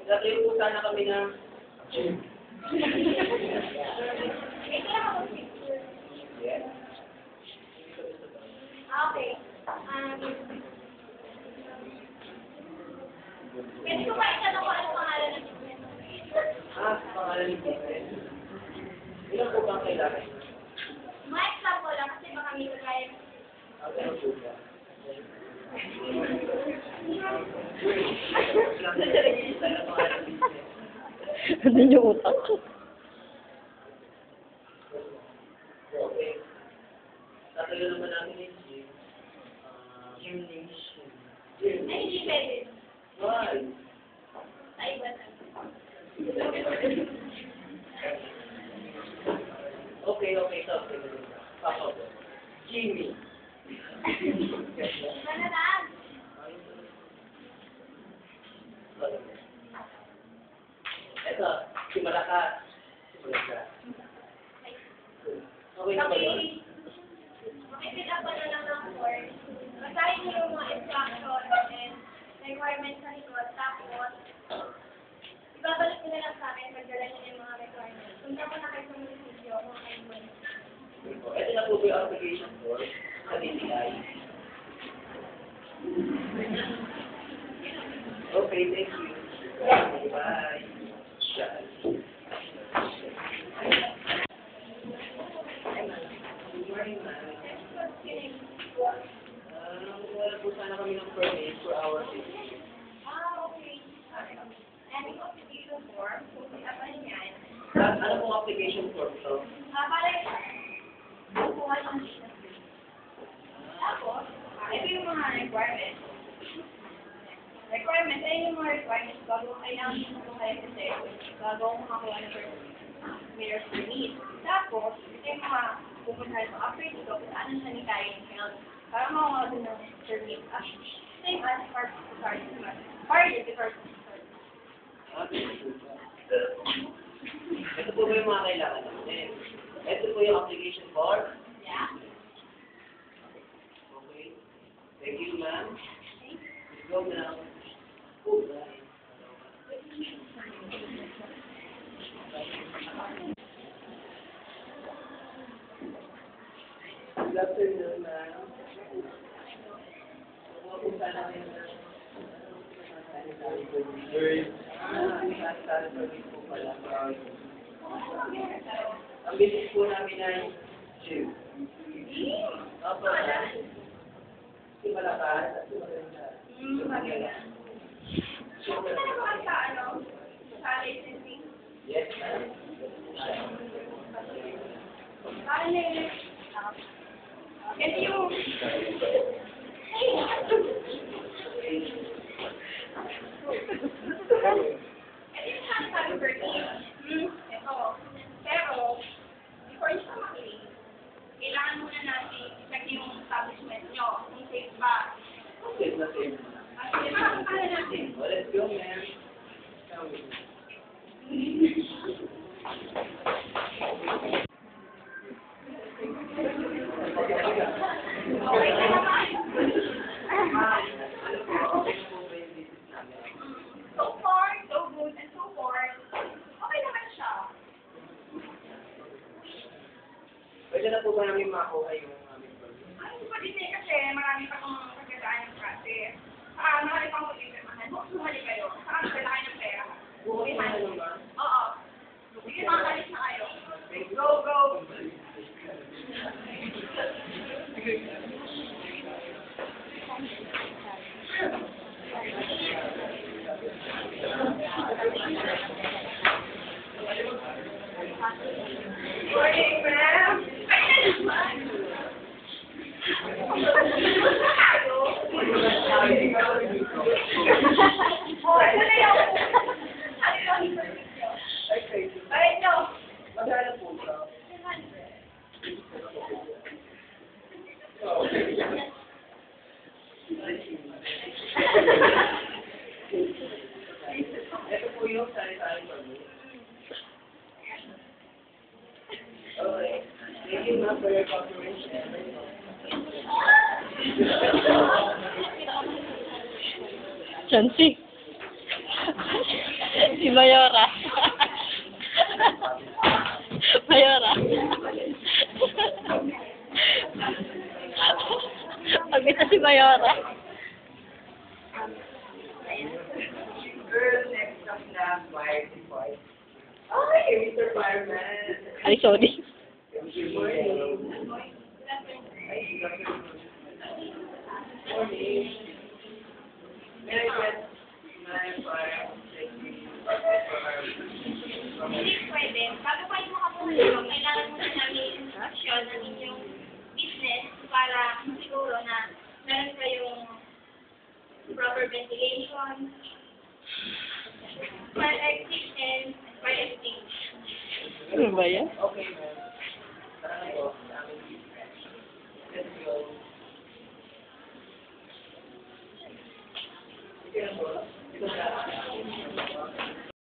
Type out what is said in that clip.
Dati po sana kami ng gym. Okay. Pwede ko ba itanong ko ano pangalan ng business? Pangalan ng business. Ilan po ba ang kailangan? Mic lang po lang kasi baka may kagaya. Ano po ba? Ano yung utak ko? Okay. Tatagal naman namin yung gym. Gymnasium. Ay, hindi pwede. Why? Sa iba na. Okay. Papa po. Jimmy. Iba na lang. Ito, si Malakas. Okay na ba yun? Makipit up na lang ng course. Basahin niyo yung mga instructions and requirements sa likod. Tapos, ibabalik nyo na lang sa akin pagdala niyo yung mga requirements. Kung na po na kayo sa munisipyo, kung kayo mo. Ito na po yung application form sa DTI. Okay, thank you. Bye. Good morning, ma'am. Wala po sana kami ng permit for our business. Okay. And yung application form, kung apa niyan, Ano pong application form to? para yung bukuha ng business. Tapos, ito yung mga requirements. Ayun yung mga requirements bago kailangan mo kayo kasi bago makakuha ng mayor's permit. Tapos, ito yung mga pupuntahan mo after dito kung saan ang sanitary and health para makakuha din ng permit. Ito yung as part of the card naman. Part of the card. Ito po ba yung mga kailangan natin? Ito po yung application form. Yeah. Okay. Thank you, ma'am. Let's go now. Good afternoon, ma'am. Pupunta namin na sanitary permit. Sanitary permit po pala. Ang business po namin ay gym. Opo, si Malakas at si Maganda. Maganda. Okay na naman sa sa licensing. Yes, ma'am. Paano yun? Ito yung... Ito yung sanitary permit. Ito. Pero, before nyo sa makinig, kailangan muna natin i-check yung establishment nyo. Kung safe ba. Safe na safe. Kasi makakapala natin. Well, let's go, ma'am. Come with me. Okay na naman. So far, so good, and so far, okay naman siya. Pwede na po ba namin makuha yung aming permit? Ay, hindi pa din kasi marami pa kung pagkadaan ng klase. Marami pang mag-ipermahan. Sumali kayo. Saan sila kayo ng pera? Bukas na naman ba? Oo. Sige, makakalis na kayo. Go, go! Morning, ma'am. Ay, no. Magkano po siya? Ito po yung sari-sari pa mo. Okay. Thank you, ma'am, for your confirmation. Chansi. Si Mayora. Mayora. Pag ito si Mayora. Girl, next up na, Fire Boy. Ay, Mr. Fireman. Ay, sorry. Good morning. Ay, good afternoon. Morning. May I get my fire? Hindi pwede. Bago kayo makapulong, kailangan muna namin yung instruction ng inyong business para siguro na meron kayong proper ventilation, fire exit, and fire extinguisher. Ano ba yan? Okay, ma'am. Tara na po. Let's go. Sige na po. Ito na.